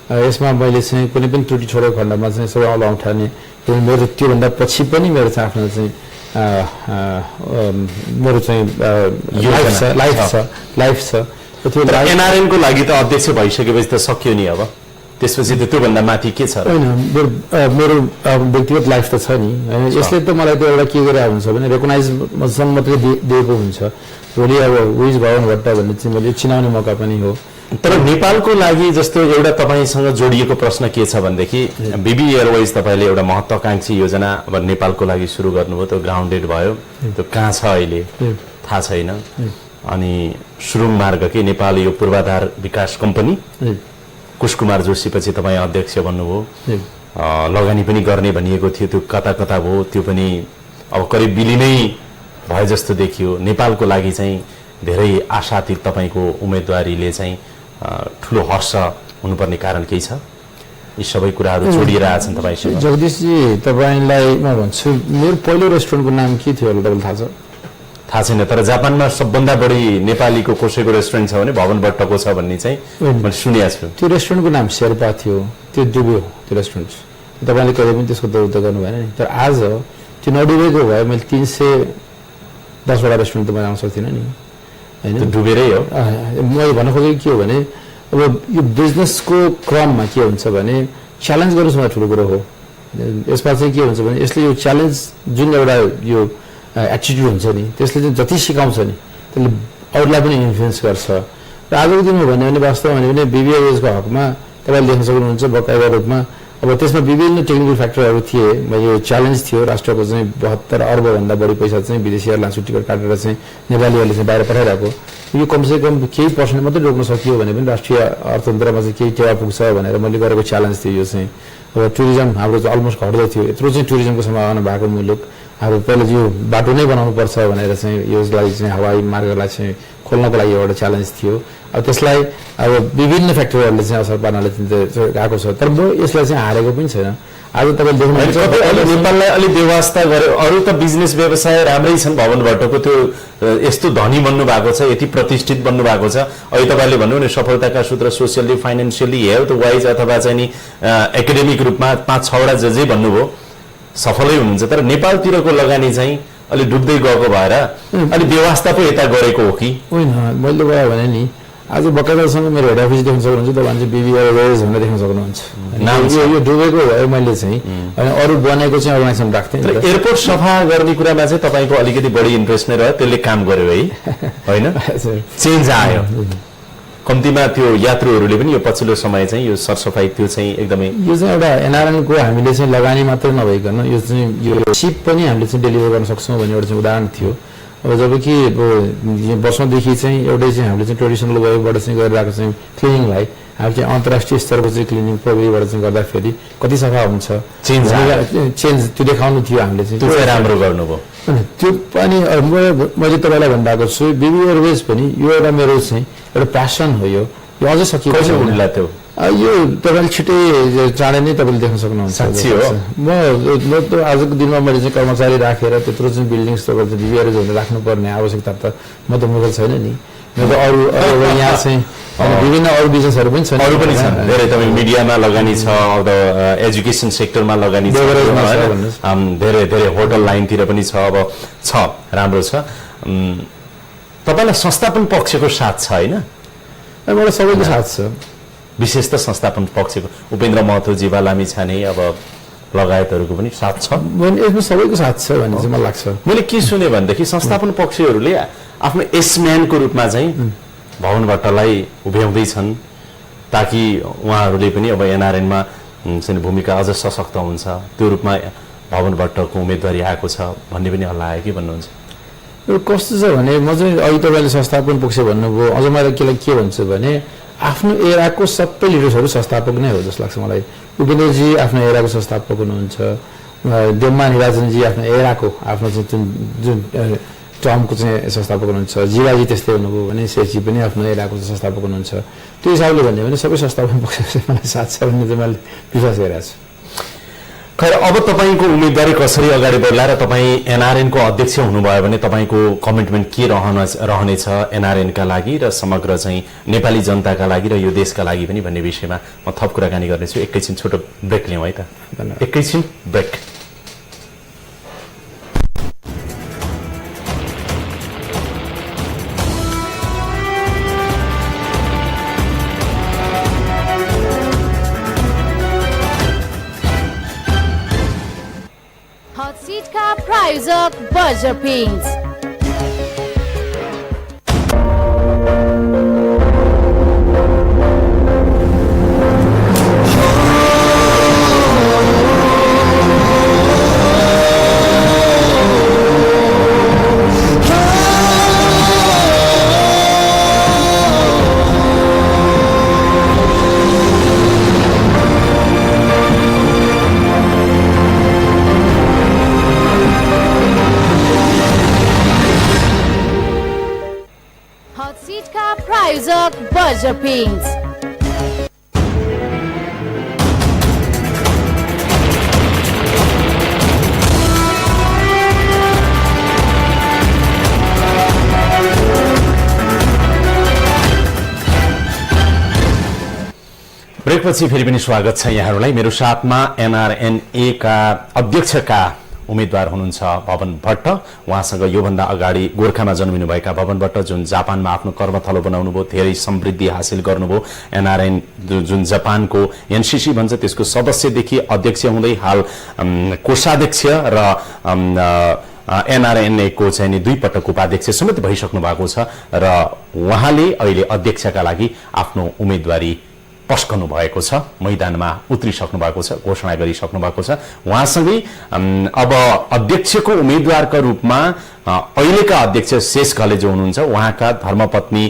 यसमा मैले चाहिँ कुनै पनि त्रुटि छोडेको खण्डमा चाहिँ सबै औला उठाउने, मेरो त्योभन्दा पछि पनि मेरो चाहिँ आफ्नो चाहिँ मेरो चाहिँ लाइफ छ। त्यो एनआरएनको लागि त अध्यक्ष भइसकेपछि त सक्यो नि, अब त्यसपछि त त्योभन्दा माथि के छ? होइन, मेरो व्यक्तिगत लाइफ त छ नि होइन। यसले त मलाई त एउटा के गरिरहेको हुन्छ भने रेकगनाइजेसन मात्रै दिएको हुन्छ। भोलि अब विज भवन भट्ट भन्ने चाहिँ मैले चिनाउने मौका पनि हो। तर नेपालको लागि जस्तो एउटा तपाईँसँग जोडिएको प्रश्न के छ भनेदेखि बीबी एयरवेज तपाईँले एउटा महत्त्वाकांक्षी योजना अब नेपालको लागि सुरु गर्नुभयो, त्यो ग्राउन्डेड भयो, त्यो कहाँ छ अहिले थाहा छैन। अनि सुरुङ मार्गकै नेपाल यो पूर्वाधार विकास कम्पनी कुशकुमार जोशीपछि तपाईँ अध्यक्ष बन्नुभयो, लगानी पनि गर्ने भनिएको थियो, त्यो कता कता भयो, त्यो पनि अब करिब विलिनै भए जस्तो देखियो। नेपालको लागि चाहिँ धेरै आशातीत तपाईँको उम्मेदवारीले चाहिँ ठुलो हर्ष हुनुपर्ने कारण केही छ? यी सबै कुराहरू जोडिएर आछन् तपाईँसँग। जगदीशजी, तपाईँलाई म भन्छु मेरो पहिलो रेस्टुरेन्टको नाम के थियो होला तपाईँलाई थाहा छ? थाहा छैन तर जापानमा सबभन्दा बढी नेपालीको कसैको रेस्टुरेन्ट छ भने भवन भट्टको छ भन्ने चाहिँ मैले सुनेको छु। त्यो रेस्टुरेन्टको नाम शेर्पा थियो, त्यो डुब्यो त्यो रेस्टुरेन्ट। तपाईँले कहिले पनि त्यसको दौड गर्नु भएन नि। तर आज त्यो नडुबेको भए मैले 310वटा रेस्टुरेन्ट त बनाउन सक्थिनँ नि होइन। डुबेरै हो। मैले भन्न खोजेको के हो भने अब यो बिजनेसको क्रममा के हुन्छ भने च्यालेन्ज गर्नुसँग ठुलो कुरो हो। यसमा चाहिँ के हुन्छ भने यसले यो च्यालेन्ज जुन एउटा यो एटिट्युड हुन्छ नि त्यसले चाहिँ जति सिकाउँछ नि त्यसले अरूलाई पनि इन्फ्लुएन्स गर्छ। र आजको दिनमा भन्यो भने वास्तवमा भन्यो भने बिबिआरएसको हकमा तपाईँले लेख्न सक्नुहुन्छ बकाइदा रूपमा। अब त्यसमा विभिन्न टेक्निकल फ्याक्टरहरू थिए। यो च्यालेन्ज थियो राष्ट्रको चाहिँ 72 अर्बभन्दा बढी पैसा चाहिँ विदेशीहरूलाई टिकट काटेर चाहिँ नेपालीहरूले चाहिँ बाहिर पठाइरहेको। यो कमसेकम केही पर्सेन्ट मात्रै रोक्न सकियो भने पनि राष्ट्रिय अर्थतन्त्रमा चाहिँ केही टेवा पुग्छ भनेर मैले गरेको च्यालेन्ज थियो यो चाहिँ। अब टुरिज्म हाम्रो चाहिँ अलमोस्ट घट्दै थियो। यत्रो चाहिँ टुरिज्मको सम्भावना भएको मुलुक हाम्रो पहिला यो बाटो नै बनाउनु पर्छ भनेर चाहिँ यसलाई चाहिँ हवाई मार्गलाई चाहिँ खोल्नको लागि एउटा च्यालेन्ज थियो। अब त्यसलाई अब विभिन्न फ्याक्टरहरूले चाहिँ असर पार्नले चाहिँ गएको छ। तर म यसलाई चाहिँ हारेको पनि छैन। आज तपाईँले देख्नुहुन्छ नेपाललाई अलिक व्यवस्था गरे अरू त बिजनेस व्यवसाय राम्रै छन्। भवन भट्टको त्यो यस्तो धनी बन्नु भएको छ, यति प्रतिष्ठित बन्नु भएको छ। अहिले तपाईँले भन्नु भने सफलताका सूत्र सोसियली फाइनेन्सियली हेल्थ वाइज अथवा चाहिँ नि एकाडेमिक रूपमा 5-6वटा जे भन्नुभयो सफलै हुनुहुन्छ। तर नेपालतिरको लगानी चाहिँ अलि डुब्दै गएको भएर अलि व्यवस्था पो यता गरेको हो कि होइन। मैले गयो भने नि आज बकाइदासँग मेरो हेड अफिस देख्न सक्नुहुन्छ तपाईँ चाहिँ बिबिआरएस भनेर देख्न सक्नुहुन्छ। यो डुबेको भयो मैले चाहिँ अनि अरू बनेको चाहिँ अर्गनाइजेसन राख्थेँ। एयरपोर्ट सफा गर्ने कुरामा चाहिँ तपाईँको अलिकति बढी इन्ट्रेस्ट नै रह्यो, त्यसले काम गर्यो है होइन? चेन्ज आयो कम्तीमा त्यो यात्रुहरूले पनि यो पछिल्लो समय चाहिँ यो सरसफाइ त्यो चाहिँ एकदमै यो चाहिँ एउटा एनआरएनको हामीले चाहिँ लगानी मात्रै नभइकन यो चाहिँ यो सिप पनि हामीले चाहिँ डेलिभर गर्न सक्छौँ भन्ने एउटा चाहिँ उदाहरण थियो। अब जबकि अब वर्षौँदेखि चाहिँ एउटै चाहिँ हामीले चाहिँ ट्रेडिसनल वेबाट चाहिँ गरिरहेको चाहिँ क्लिनिङलाई हामी चाहिँ अन्तर्राष्ट्रिय स्तरको चाहिँ क्लिनिङ प्रविधिबाट चाहिँ गर्दाखेरि कति सफा हुन्छ चेन्ज त्यो देखाउनु थियो हामीले चाहिँ त्यो राम्रो गर्नुभयो। त्यो पनि मैले तपाईँलाई भनिरहेको छु बिबिआरएस पनि यो एउटा मेरो चाहिँ एउटा प्यासन हो। यो अझै सकिएको छैन। यो तपाईँले छिटै चाँडै नै तपाईँले देख्न सक्नुहुन्छ। म त आजको दिनमा मैले चाहिँ कर्मचारी राखेर त्यत्रो चाहिँ बिल्डिङ्स तपाईँले चाहिँ बिबिआरएस भनेर राख्नुपर्ने आवश्यकता त म त मूर्ख छैन नि। म त अरू यहाँ चाहिँ विभिन्न अरू बिजनेसहरू पनि छन्। अरू पनि छन् धेरै। तपाईँ मिडियामा लगानी छ, अब एजुकेसन सेक्टरमा लगानी छ, धेरै धेरै होटल लाइनतिर पनि छ। अब छ राम्रो छ। तपाईँलाई संस्थापन पक्षको साथ छ होइन? मलाई सबैको साथ छ। विशेष त संस्थापन पक्षको उपेन्द्र महतोजी लामी छाने अब लगायतहरूको पनि साथ छ। यसमा सबैको साथ छ भन्ने चाहिँ मलाई लाग्छ। मैले के सुने भनेदेखि संस्थापन पक्षहरूले आफ्नो एसम्यानको रूपमा चाहिँ भवन भट्टलाई उभ्याउँदैछन् ताकि उहाँहरूले पनि अब एनआरएनमा चाहिँ भूमिका अझ सशक्त हुन्छ। त्यो रूपमा भवन भट्टको उम्मेदवारी आएको छ भन्ने पनि हल्ला आयो कि भन्नुहुन्छ? कस्तो छ भने म चाहिँ अहिले तपाईँले संस्थापन पक्ष भन्नुभयो। अझ मैले के भन्छु भने आफ्नो एराको सबै लिडर्सहरू संस्थापक नै हो जस्तो लाग्छ मलाई। उपेन्द्रजी आफ्नो एराको संस्थापक हुनुहुन्छ, देवमा निराजनजी आफ्नो एराको आफ्नो चाहिँ जुन टर्मको चाहिँ संस्थापक हुनुहुन्छ, जीवाजी त्यस्तै हुनुभयो भने शेषजी पनि आफ्नो एराको संस्थापक हुनुहुन्छ। त्यो हिसाबले भन्यो भने सबै संस्थापन पक्ष मलाई साथ छ भन्ने चाहिँ मैले विश्वास गरिरहेको छु। खैर अब तपाईँको उम्मेदवारी कसरी अगाडि बढ्ला र तपाईँ एनआरएनको अध्यक्ष हुनुभयो भने तपाईँको कमिटमेन्ट के रहनेछ एनआरएनका लागि र समग्र चाहिँ नेपाली जनताका लागि र यो देशका लागि पनि भन्ने विषयमा म थप कुराकानी गर्नेछु। एकैछिन छोटो ब्रेक लिउँ है त। एकैछिन ब्रेक। प्रायोजक बर्जर पेन्ट्स। प्रायोजक बर्जर पेन्ट्स। ब्रेकपछि फेरि पनि स्वागत छ यहाँहरूलाई। मेरो साथमा एनआरएनए का अध्यक्षका उम्मेद्वार हुनुहुन्छ भवन भट्ट। उहाँसँग योभन्दा अगाडि गोर्खामा जन्मिनुभएका भवन भट्ट जुन जापानमा आफ्नो कर्मथलो बनाउनुभयो, धेरै समृद्धि हासिल गर्नुभयो। एनआरएन जुन जापानको एनसीसी भन्छ त्यसको सदस्यदेखि अध्यक्ष हुँदै हाल कोषाध्यक्ष र एनआरएनए को चाहिँ नि 2 पटक उपाध्यक्ष समेत भइसक्नु भएको छ र उहाँले अहिले अध्यक्षका लागि आफ्नो उम्मेदवारी पस्कनु भएको छ, मैदानमा उत्रिसक्नु भएको छ, घोषणा गरिसक्नु भएको छ। उहाँसँगै अब अध्यक्षको उम्मेदवारका रूपमा अहिलेका अध्यक्ष शेष घले जो हुनुहुन्छ उहाँका धर्मपत्नी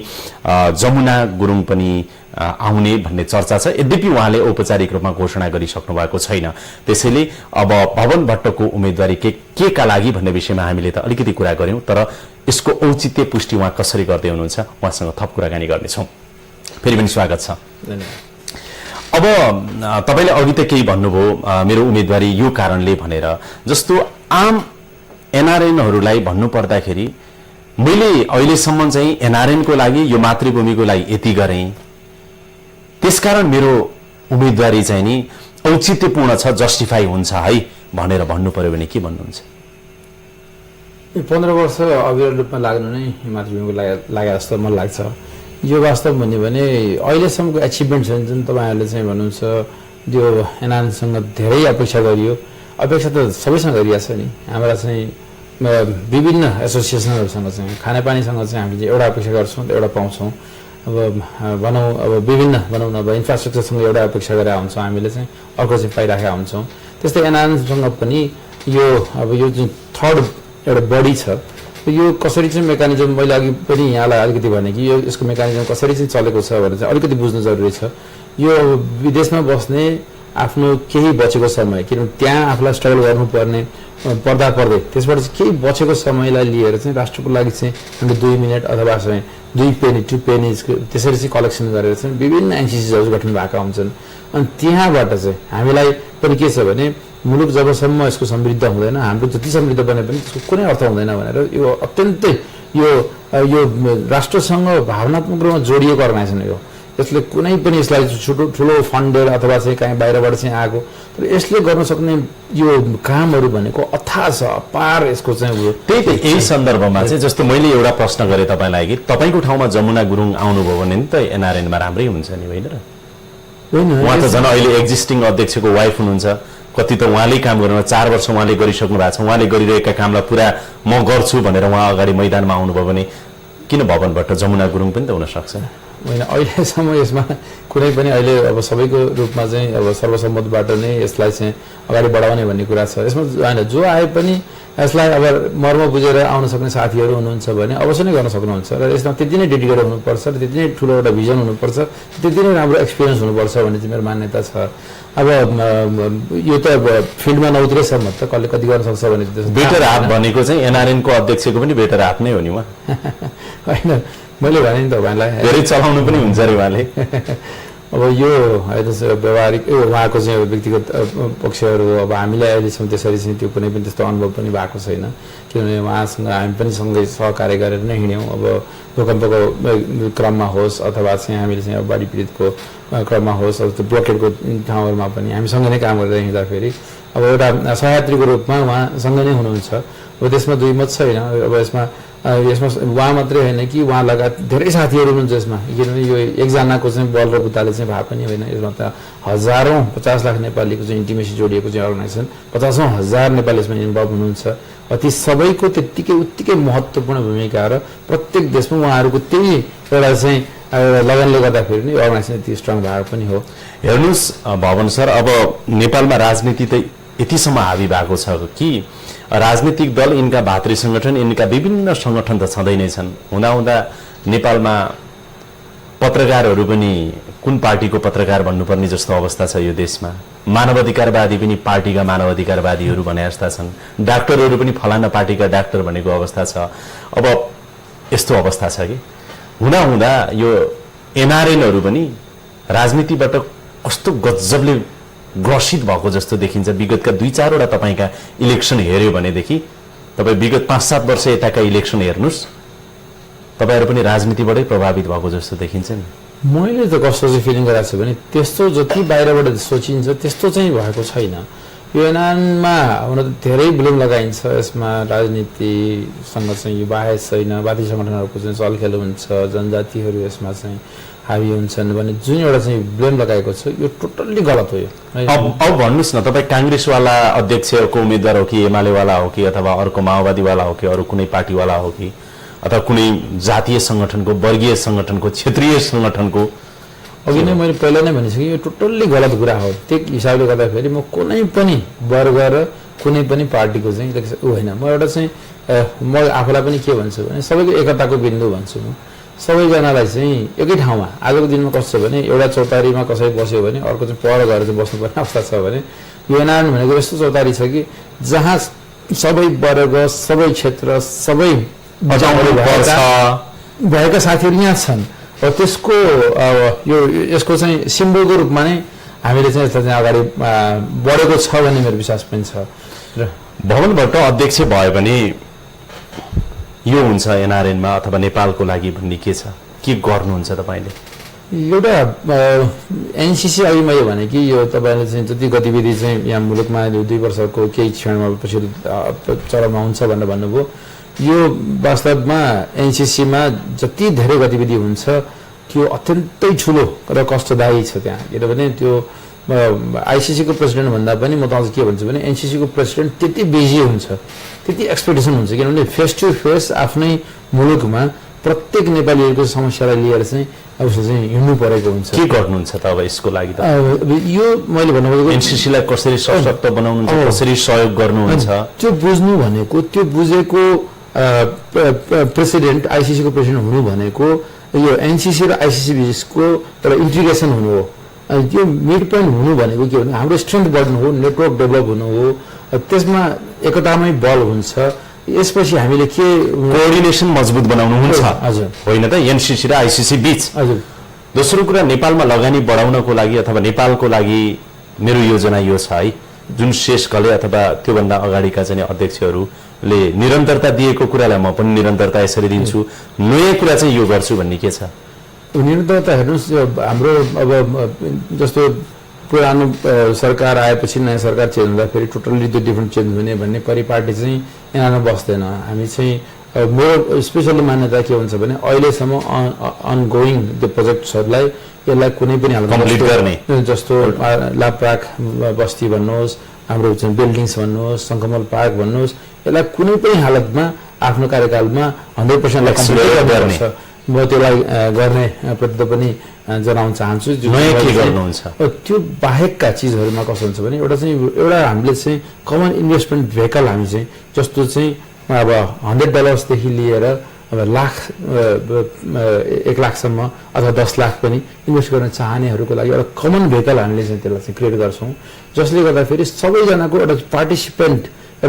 जमुना गुरुङ पनि आउने भन्ने चर्चा छ। यद्यपि उहाँले औपचारिक रूपमा घोषणा गरिसक्नु भएको छैन। त्यसैले अब भवन भट्टको उम्मेदवारी के का लागि भन्ने विषयमा हामीले त अलिकति कुरा गर्यौं, तर यसको औचित्य पुष्टि उहाँ कसरी गर्दै हुनुहुन्छ उहाँसँग थप कुराकानी गर्नेछौँ। फेरि पनि स्वागत छ। अब तपाईले अघि त केही भन्नुभयो मेरो उम्मेदवारी यो कारणले भनेर, जस्तो आम एनआरएनहरूलाई भन्नु पर्दाखेरि मैले अहिलेसम्म चाहिँ एनआरएनको लागि यो मातृभूमिको लागि यति गरेँ, त्यसकारण मेरो उम्मेदवारी चाहिँ नि औचित्यपूर्ण छ, जस्टिफाई हुन्छ है भनेर भन्नु पर्यो भने के भन्नुहुन्छ? 15 वर्ष अविरल रूपमा लाग्नु नै मातृभूमिको लागि जस्तो मलाई लाग्छ। यो वास्तव भन्यो भने अहिलेसम्मको एचिभमेन्ट छ जुन तपाईँहरूले चाहिँ भन्नुहुन्छ, त्यो एनआरएनसँग धेरै अपेक्षा गरियो। अपेक्षा त सबैसँग गरिएको छ नि। हाम्रा चाहिँ विभिन्न एसोसिएसनहरूसँग चाहिँ खानेपानीसँग चाहिँ हामीले एउटा अपेक्षा गर्छौँ, एउटा पाउँछौँ। अब भनौँ अब विभिन्न भनौँ न अब इन्फ्रास्ट्रक्चरसँग एउटा अपेक्षा गरेर हुन्छौँ, हामीले चाहिँ अर्को चाहिँ पाइराखेका हुन्छौँ। त्यस्तै एनआरएनसँग पनि अब यो जुन थर्ड एउटा बडी छ, यो कसरी चाहिँ मेकानिजम, मैले अघि पनि यहाँलाई अलिकति भने कि यो यसको मेकानिजम कसरी चाहिँ चलेको छ भनेर चाहिँ अलिकति बुझ्नु जरुरी छ। यो विदेशमा बस्ने आफ्नो केही बचेको समय, किनभने त्यहाँ आफूलाई स्ट्रगल गर्नुपर्ने पर्दा पर्दै त्यसबाट चाहिँ केही बचेको समयलाई लिएर चाहिँ राष्ट्रको लागि चाहिँ 2 मिनट अथवा चाहिँ 2 पेनी 2 पेनिज त्यसरी चाहिँ कलेक्सन गरेर चाहिँ विभिन्न एनसीसीहरू गठन भएका हुन्छन्। अनि त्यहाँबाट चाहिँ हामीलाई पनि के छ भने मुलुक जबसम्म यसको समृद्ध हुँदैन, हाम्रो जति समृद्ध बने पनि त्यसको कुनै अर्थ हुँदैन भनेर यो अत्यन्तै यो राष्ट्रसँग भावनात्मक रूपमा जोडिएको अर्गनाइजेसन हो। यसले कुनै पनि यसलाई ठुलो फन्डेर अथवा चाहिँ कहीँ बाहिरबाट चाहिँ आएको, तर यसले गर्न सक्ने यो कामहरू भनेको अथाह छ, अपार यसको चाहिँ त्यही त। यही सन्दर्भमा चाहिँ जस्तो मैले एउटा प्रश्न गरेँ तपाईँलाई कि तपाईँको ठाउँमा जमुना गुरुङ आउनुभयो भने नि त एनआरएनमा राम्रै हुन्छ नि, होइन र? उहाँ त झन् अहिले एक्जिस्टिङ अध्यक्षको वाइफ हुनुहुन्छ, कति त उहाँले काम गर्नु 4 वर्ष उहाँले गरिसक्नु भएको छ। उहाँले गरिरहेका कामलाई पुरा म गर्छु भनेर उहाँ अगाडि मैदानमा आउनुभयो भने किन भवन भट्ट जमुना गुरुङ पनि त हुन सक्छ? होइन, अहिलेसम्म यसमा कुनै पनि अहिले अब सबैको रूपमा चाहिँ अब सर्वसम्मतबाट नै यसलाई चाहिँ अगाडि बढाउने भन्ने कुरा छ। यसमा होइन, जो आए पनि यसलाई अब मर्म बुझेर आउन सक्ने साथीहरू हुनुहुन्छ भने अवश्य नै गर्न सक्नुहुन्छ र यसमा त्यति नै डेडिकेट हुनुपर्छ र त्यति नै ठुलो एउटा भिजन हुनुपर्छ, त्यति नै राम्रो एक्सपिरियन्स हुनुपर्छ भन्ने चाहिँ मेरो मान्यता छ। अब यो त फिल्डमा नउत्रेसम्म त कसले कति गर्न सक्छ भने बेटर हाफ भनेको चाहिँ एनआरएनको अध्यक्षको पनि बेटर हाफ नै हो नि उहाँ, होइन? मैले भने नि त उहाँलाई धेरै चलाउनु पनि हुन्छ अरे उहाँले। अब यो व्यवहारिक उहाँको चाहिँ व्यक्तिगत पक्षहरू अब हामीलाई अहिलेसम्म त्यसरी चाहिँ त्यो कुनै पनि त्यस्तो अनुभव पनि भएको छैन, किनभने उहाँसँग हामी पनि सँगै सहकार्य गरेर नै हिँड्यौँ। अब भूकम्पको क्रममा होस् अथवा चाहिँ हामीले चाहिँ अब बाढी पीडितको क्रममा होस्, अब त्यो ब्लकेटको ठाउँहरूमा पनि हामीसँग नै काम गरेर हिँड्दाखेरि अब एउटा सहयात्रीको रूपमा उहाँसँग नै हुनुहुन्छ। अब त्यसमा दुई मत छैन। अब यसमा उहाँ मात्रै होइन कि उहाँ लगायत धेरै साथीहरू हुनुहुन्छ यसमा, किनभने यो एकजनाको चाहिँ बल र बुताले चाहिँ भए पनि होइन। यसमा त हजारौँ 50 लाख नेपालीको चाहिँ इन्टिमेसी जोडिएको चाहिँ अर्गनाइजेसन, 50,000 नेपाली यसमा इन्भल्भ हुनुहुन्छ। ती सबैको उत्तिकै महत्त्वपूर्ण भूमिका र प्रत्येक देशमा उहाँहरूको त्यही एउटा चाहिँ लगनले गर्दाखेरि नै अर्गनाइजेसन यति स्ट्रङ भएको पनि हो। हेर्नुहोस् भवन सर, अब नेपालमा राजनीति त यतिसम्म हावी भएको छ कि राजनीतिक दल, यिनका भातृ संगठन, यिनका विभिन्न संगठन त छँदै नै छन्। हुँदा नेपालमा पत्रकारहरू पनि कुन पार्टीको पत्रकार भन्नुपर्ने जस्तो अवस्था छ यो देशमा। मानवाधिकारवादी पनि पार्टीका मानवाधिकारवादीहरू भने जस्ता छन्, डाक्टरहरू पनि फलाना पार्टीका डाक्टर भनेको अवस्था छ। अब यस्तो अवस्था छ कि हुँदा यो एनआरएनहरू पनि राजनीतिबाट कस्तो गजबले ग्रसित भएको जस्तो देखिन्छ। विगतका 2-4 वटा तपाईका इलेक्सन हेर्यो भनेदेखि, तपाईँ विगत 5-7 वर्ष यताका इलेक्सन हेर्नुहोस्, तपाईँहरू पनि राजनीतिबाटै प्रभावित भएको जस्तो देखिन्छ नि। मैले त कस्तो चाहिँ फिलिङ गरेको छु भने त्यस्तो जति बाहिरबाट सोचिन्छ त्यस्तो चाहिँ भएको छैन। यो एनआरएनमा हुन त धेरै ब्लेम लगाइन्छ, यसमा राजनीतिसँग चाहिँ यो बाहेक छैन, वादी सङ्गठनहरूको चाहिँ चलखेल हुन्छ, जनजातिहरू यसमा चाहिँ हावी हुन्छन् भने जुन एउटा चाहिँ ब्लेम लगाएको छ यो टोटल्ली गलत हो। यो अब भन्नुहोस् न, तपाईँ काङ्ग्रेसवाला अध्यक्षको उम्मेद्वार हो कि एमालेवाला हो कि अथवा अर्को माओवादीवाला हो कि अरू कुनै पार्टीवाला हो कि अथवा कुनै जातीय सङ्गठनको, वर्गीय सङ्गठनको, क्षेत्रीय सङ्गठनको? अघि नै मैले पहिला नै भनिसकेँ यो टोटल्ली गलत कुरा हो। त्यो हिसाबले गर्दाखेरि म कुनै पनि वर्ग र कुनै पनि पार्टीको चाहिँ ऊ होइन। म एउटा चाहिँ म आफूलाई पनि के भन्छु भने सबैको एकताको बिन्दु भन्छु। म सबैजनालाई चाहिँ एकै ठाउँमा आजको दिनमा कस्तो छ भने एउटा चौतारीमा कसै बस्यो भने अर्को चाहिँ पर गएर चाहिँ बस्नुपर्ने अवस्था छ भने यो एनआरएन भनेको यस्तो चौतारी छ कि जहाँ सबै वर्ग, सबै क्षेत्र, सबै भएका साथीहरू यहाँ छन्। र त्यसको यो यसको चाहिँ सिम्बलको रूपमा नै हामीले चाहिँ यसलाई चाहिँ अगाडि बढेको छ भन्ने मेरो विश्वास पनि छ। र भवन भट्ट अध्यक्ष भयो भने यो हुन्छ एनआरएनमा अथवा नेपालको लागि भन्ने के छ? के गर्नुहुन्छ तपाईँले? एउटा एनसिसी अघि मैले भने कि यो तपाईँले चाहिँ जति गतिविधि चाहिँ यहाँ मुलुकमा 2 वर्षको केही क्षणमा पछि चरममा हुन्छ भनेर भन्नुभयो। यो वास्तवमा एनसिसीमा जति धेरै गतिविधि हुन्छ त्यो अत्यन्तै ठुलो र कष्टदायी छ त्यहाँ। किनभने त्यो आइसिसीको प्रेसिडेन्ट भन्दा पनि म त अझ के भन्छु भने एनसिसीको प्रेसिडेन्ट त्यति बिजी हुन्छ, त्यति एक्सपेक्टेसन हुन्छ। किनभने फेस टु फेस आफ्नै मुलुकमा प्रत्येक नेपालीहरूको समस्यालाई लिएर चाहिँ उसले चाहिँ हिँड्नु परेको हुन्छ। के गर्नुहुन्छ त अब यसको लागि? त यो मैले भन्नुभएको एनसिसीलाई कसरी सशक्त बनाउनुहुन्छ, कसरी सहयोग गर्नुहुन्छ? त्यो बुझ्नु भनेको, त्यो बुझेको प्रेसिडेन्ट, आइसिसीको प्रेसिडेन्ट हुनु भनेको यो एनसिसी र आइसिसी बिचको एउटा इन्टिग्रेसन हुनु हो। त्यो मिड पोइन्ट हुनु भनेको के भने हाम्रो स्ट्रेन्थ बढ्नु हो, नेटवर्क डेभलप हुनु हो, त्यसमा एकतामै बल हुन्छ। यसपछि हामीले के कोअर्डिनेसन मजबुत बनाउनु हुन्छ, हजुर, होइन त एनसिसी र आइसिसी बीच। हजुर। दोस्रो कुरा, नेपालमा लगानी बढाउनको लागि अथवा नेपालको लागि मेरो योजना यो छ है, जुन शेष घले अथवा त्योभन्दा अगाडिका चाहिँ अध्यक्षहरूले निरन्तरता दिएको कुरालाई म पनि निरन्तरता यसरी दिन्छु, नयाँ कुरा चाहिँ यो गर्छु भन्ने के छ? निरन्तरता हेर्नुहोस्, हाम्रो अब जस्तो पुरानो सरकार आएपछि नयाँ सरकार चेन्ज हुँदाखेरि टोटल्ली त्यो डिफ्रेन्ट चेन्ज हुने भन्ने परिपाटी चाहिँ यहाँमा बस्दैन। हामी चाहिँ मेरो स्पेसली मान्यता के हुन्छ भने अहिलेसम्म अनगोइङ त्यो प्रोजेक्ट्सहरूलाई यसलाई कुनै पनि हाम्रो जस्तो लाप्राक बस्ती भन्नुहोस्, हाम्रो चाहिँ बिल्डिङ्स भन्नुहोस्, शङ्खमल पार्क भन्नुहोस्, यसलाई कुनै पनि हालतमा आफ्नो कार्यकालमा 100% कम्प्लिट गर्ने म त्यसलाई गर्ने प्रति पनि जनाउन चाहन्छु। त्यो बाहेकका चिजहरूमा कस्तो हुन्छ भने एउटा हामीले चाहिँ कमन इन्भेस्टमेन्ट भेहिकल हामी चाहिँ जस्तो चाहिँ अब $100 लिएर अब लाख 1 लाखसम्म अथवा 10 लाख पनि इन्भेस्ट गर्न चाहनेहरूको लागि एउटा कमन भेहिकल हामीले चाहिँ त्यसलाई चाहिँ क्रिएट गर्छौँ, जसले गर्दाखेरि सबैजनाको एउटा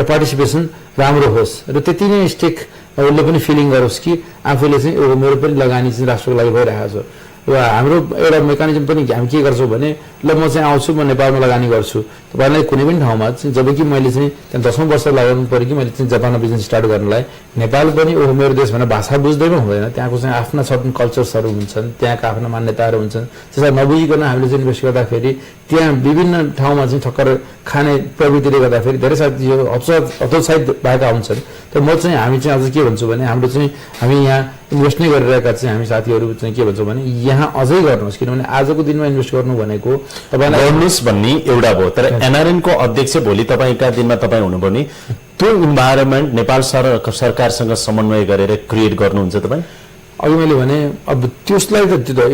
पार्टिसिपेसन राम्रो होस् र त्यति नै स्टेक उसले पनि फिलिङ गरोस् कि आफूले चाहिँ मेरो पनि लगानी चाहिँ राष्ट्रको लागि भइरहेको छ। र हाम्रो एउटा मेकानिजम पनि हामी के गर्छौँ भने ल म चाहिँ आउँछु, म नेपालमा लगानी गर्छु, तपाईँलाई कुनै पनि ठाउँमा चाहिँ जबकि मैले चाहिँ त्यहाँ 10औं वर्ष लगाउनु पऱ्यो कि मैले चाहिँ जापानमा बिजनेस स्टार्ट गर्नलाई, नेपाल पनि मेरो देश भनेर भाषा बुझ्दैमा हुँदैन, त्यहाँको चाहिँ आफ्ना सर्टन कल्चर्सहरू हुन्छन्, त्यहाँका आफ्ना मान्यताहरू हुन्छन्, त्यसलाई नबुझिकन हामीले चाहिँ इन्भेस्ट गर्दाखेरि त्यहाँ विभिन्न ठाउँमा चाहिँ ठक्कर खाने प्रवृत्तिले गर्दाखेरि धेरै साथी हतोत्साहित भएका हुन्छन्। तर म चाहिँ हामी चाहिँ अझ के भन्छु भने हाम्रो चाहिँ हामी यहाँ इन्भेस्ट नै गरिरहेका चाहिँ हामी साथीहरू चाहिँ के भन्छौँ भने यहाँ अझै गर्नुहोस्, किनभने आजको दिनमा इन्भेस्ट गर्नु भनेको तपाईँलाई गर्नुहोस् भन्ने एउटा भयो। तर एनआरएन को अध्यक्ष भोलि तपाईँका दिनमा तपाईँ हुनुभयो भने त्यो इन्भाइरोमेन्ट नेपाल सरकारसँग समन्वय गरेर क्रिएट गर्नुहुन्छ तपाईँ? अघि मैले भने अब त्यसलाई त त्यो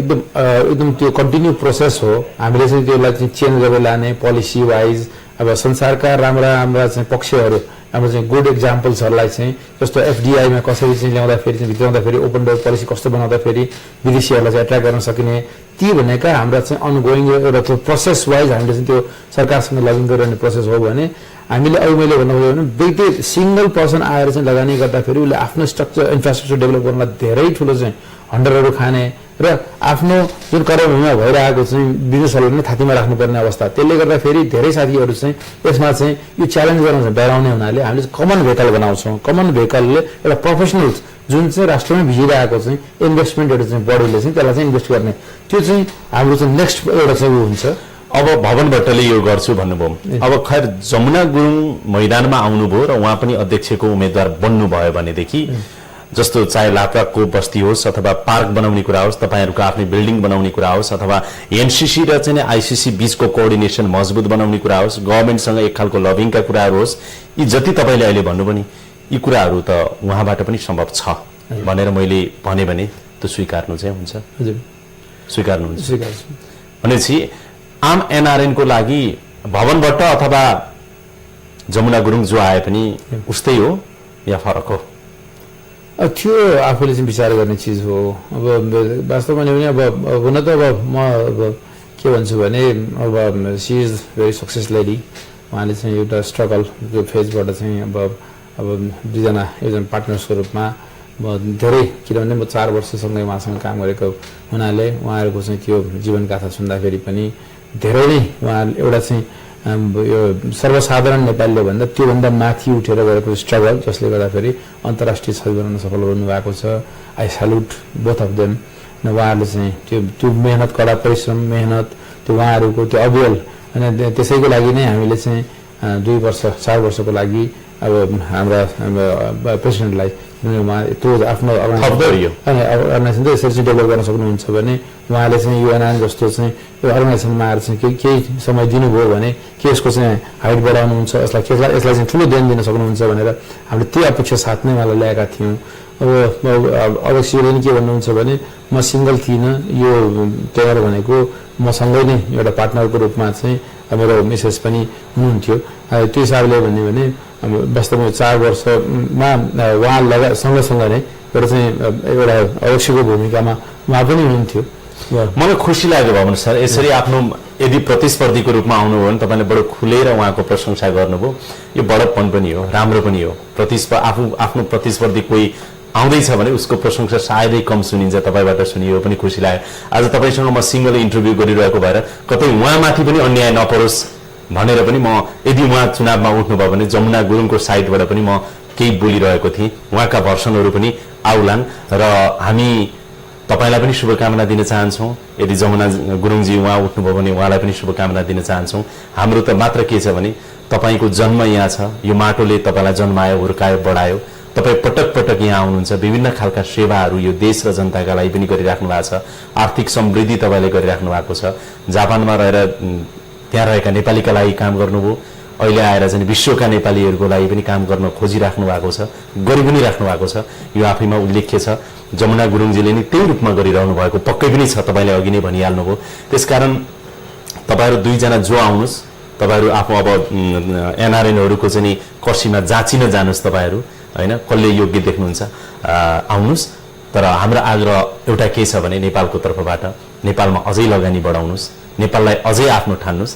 एकदम त्यो कन्टिन्यू प्रोसेस हो। हामीले चाहिँ त्यसलाई चाहिँ चेन्ज गरेर लाने पोलिसी वाइज अब संसारका राम्रा चाहिँ पक्षहरू, हाम्रो चाहिँ गुड एक्जाम्पल्सहरूलाई चाहिँ जस्तो एफडिआईमा कसरी चाहिँ ल्याउँदाखेरि चाहिँ भित्राउँदाखेरि ओपन डोर पोलिसी कस्तो बनाउँदाखेरि विदेशीहरूलाई चाहिँ एट्र्याक्ट गर्न सकिने, ती भनेका हाम्रा चाहिँ अनगोइङ एउटा त्यो प्रोसेस वाइज हामीले चाहिँ त्यो सरकारसँग लगइन गरिरहने प्रोसेस हो भने हामीले अघि मैले भन्नुभयो भने व्यक्ति सिङ्गल पर्सन आएर चाहिँ लगानी गर्दाखेरि उसले आफ्नो स्ट्रक्चर इन्फ्रास्ट्रक्चर डेभलप गर्नलाई धेरै ठुलो चाहिँ हन्डरहरू खाने र आफ्नो जुन कर्मभूमिमा भइरहेको चाहिँ बिजनेसहरूलाई नै थातीमा राख्नुपर्ने अवस्था, त्यसले गर्दा फेरि धेरै साथीहरू चाहिँ यसमा चाहिँ यो च्यालेन्ज गर्न डराउने हुनाले हामीले कमन भेहिकल बनाउँछौँ। कमन भेहिकलले एउटा प्रोफेसनल्स जुन चाहिँ राष्ट्रमै भिजिरहेको चाहिँ इन्भेस्टमेन्टहरू चाहिँ बढीले चाहिँ त्यसलाई चाहिँ इन्भेस्ट गर्ने, त्यो चाहिँ हाम्रो चाहिँ नेक्स्ट एउटा चाहिँ ऊ हुन्छ। अब भवन भट्टले यो गर्छु भन्नुभयो, अब खैर जमुना गुरुङ मैदानमा आउनुभयो र उहाँ पनि अध्यक्षको उम्मेद्वार बन्नुभयो भनेदेखि जस्तो चाहे लाप्राको बस्ती होस् अथवा पार्क बनाउने कुरा होस्, तपाईँहरूको आफ्नै बिल्डिङ बनाउने कुरा होस्, अथवा एनसीसी र चाहिँ आईसीसी बीचको कोअर्डिनेसन मजबुत बनाउने कुरा होस्, गभर्मेन्टसँग एक खालको लभिङका कुराहरू होस्, यी जति तपाईँले अहिले भन्नुभयो नि यी कुराहरू त उहाँबाट पनि सम्भव छ भनेर मैले भने त्यो स्वीकार्नु चाहिँ हुन्छ? हजुर, स्वीकार्नुहुन्छ? स्वीकार्छु। भनेपछि आम एनआरएन को लागि भवन भट्ट अथवा जमुना गुरुङ जो आए पनि उस्तै हो या फरक हो? त्यो आफूले चाहिँ विचार गर्ने चिज हो। अब वास्तवमा भने अब हुन त अब म अब के भन्छु भने अब she is very success lady. उहाँले चाहिँ एउटा स्ट्रगल जो फेजबाट चाहिँ अब दुईजना एकजना पार्टनर्सको रूपमा म धेरै, किनभने म 4 वर्षसँगै उहाँसँग काम गरेको हुनाले उहाँहरूको चाहिँ त्यो जीवनगाथा सुन्दाखेरि पनि धेरै नै उहाँ एउटा चाहिँ यो सर्वसाधारण नेपालीले भन्दा त्योभन्दा माथि उठेर गएको स्ट्रगल, जसले गर्दाखेरि अन्तर्राष्ट्रिय छवि बनाउन सफल हुनु भएको छ। I salute both of them. न उहाँहरूले चाहिँ त्यो मेहनत, कडा परिश्रम, मेहनत, त्यो उहाँहरूको त्यो अविरल, अनि त्यसैको लागि नै हामीले चाहिँ 2 वर्ष 4 वर्षको लागि अब हाम्रा प्रेसिडेन्टलाई उहाँ त्यो आफ्नो अर्गनाइजेसन चाहिँ यसरी चाहिँ डेभलप गर्न सक्नुहुन्छ भने उहाँले चाहिँ युएनआई जस्तो चाहिँ यो अर्गनाइजेसनमा आएर चाहिँ केही समय दिनुभयो भने के यसको चाहिँ हाइट बढाउनुहुन्छ, यसलाई चाहिँ ठुलो ध्यान दिन सक्नुहुन्छ भनेर हामीले त्यही अपेक्षा साथ नै उहाँलाई ल्याएका थियौँ। अब अध्यक्षले नि के भन्नुहुन्छ भने म सिङ्गल थिइनँ, यो टेनर भनेको मसँगै नै एउटा पार्टनरको रूपमा चाहिँ मेरो मिसेस पनि हुनुहुन्थ्यो। त्यो हिसाबले भन्यो भने वास्तवमा 4 वर्षमा उहाँ सँगसँगै नै एउटा चाहिँ एउटा अध्यक्षको भूमिकामा उहाँ पनि हुनुहुन्थ्यो। मलाई खुसी लाग्यो भवन सर, यसरी आफ्नो यदि प्रतिस्पर्धीको रूपमा आउनुभयो भने तपाईँले बडो खुलेर उहाँको प्रशंसा गर्नुभयो। यो बडप्पन पनि हो, राम्रो पनि हो। आफ्नो प्रतिस्पर्धी कोही आउँदैछ भने उसको प्रशंसा सायदै कम सुनिन्छ, तपाईँबाट सुनियो पनि खुसी लाग्यो। आज तपाईँसँग म सिङ्गल इन्टरभ्यू गरिरहेको भएर कतै उहाँमाथि पनि अन्याय नपरोस् भनेर पनि म, यदि उहाँ चुनावमा उठ्नुभयो भने जमुना गुरुङको साइडबाट पनि म केही बोलिरहेको थिएँ। उहाँका भर्सनहरू पनि आउलान् र हामी तपाईँलाई पनि शुभकामना दिन चाहन्छौँ। यदि जमुना गुरुङजी उहाँ उठ्नुभयो भने उहाँलाई पनि शुभकामना दिन चाहन्छौँ। हाम्रो त मात्र के छ भने तपाईँको जन्म यहाँ छ, यो माटोले तपाईँलाई जन्मायो, हुर्कायो, बढायो। तपाईँ पटक पटक यहाँ आउनुहुन्छ, विभिन्न खालका सेवाहरू यो देश र जनताका लागि पनि गरिराख्नु भएको छ। आर्थिक समृद्धि तपाईँले गरिराख्नु भएको छ। जापानमा रहेर त्यहाँ रहेका नेपालीका लागि काम गर्नुभयो, अहिले आएर चाहिँ विश्वका नेपालीहरूको लागि पनि काम गर्न खोजिराख्नु भएको छ, गरि पनि राख्नु भएको छ। यो आफैमा उल्लेख्य छ। जमुना गुरुङजीले नि त्यही रूपमा गरिरहनु भएको पक्कै पनि छ, तपाईँले अघि नै भनिहाल्नुभयो। त्यसकारण तपाईँहरू दुईजना जो आउनुहोस्, तपाईँहरू आफू अब एनआरएनहरूको चाहिँ कर्सीमा जाँचिन जानुहोस् तपाईँहरू, होइन, कसले योग्य देख्नुहुन्छ आउनुहोस्। तर हाम्रो आग्रह एउटा के छ भने नेपालको तर्फबाट नेपालमा अझै लगानी बढाउनुहोस्, नेपाललाई अझै आफ्नो ठान्नुहोस्।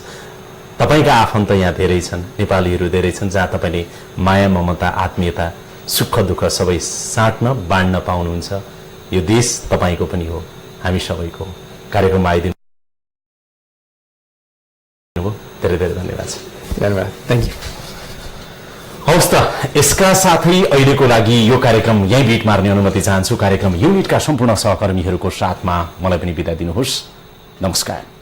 तपाईँका आफन्त यहाँ धेरै छन्, नेपालीहरू धेरै छन् जहाँ तपाईँले माया, ममता, आत्मीयता, सुख दुःख सबै साट्न बाँड्न पाउनुहुन्छ। यो देश तपाईँको पनि हो, हामी सबैको हो। कार्यक्रममा आइदिनु धेरै धेरै धन्यवाद। धन्यवाद, थ्याङ्क यू। हवस् त, यसका साथै अहिलेको लागि यो कार्यक्रम यहीँ बिट मार्ने अनुमति चाहन्छु। कार्यक्रम युनिटका सम्पूर्ण सहकर्मीहरूको साथमा मलाई पनि बिदा दिनुहोस्। नमस्कार।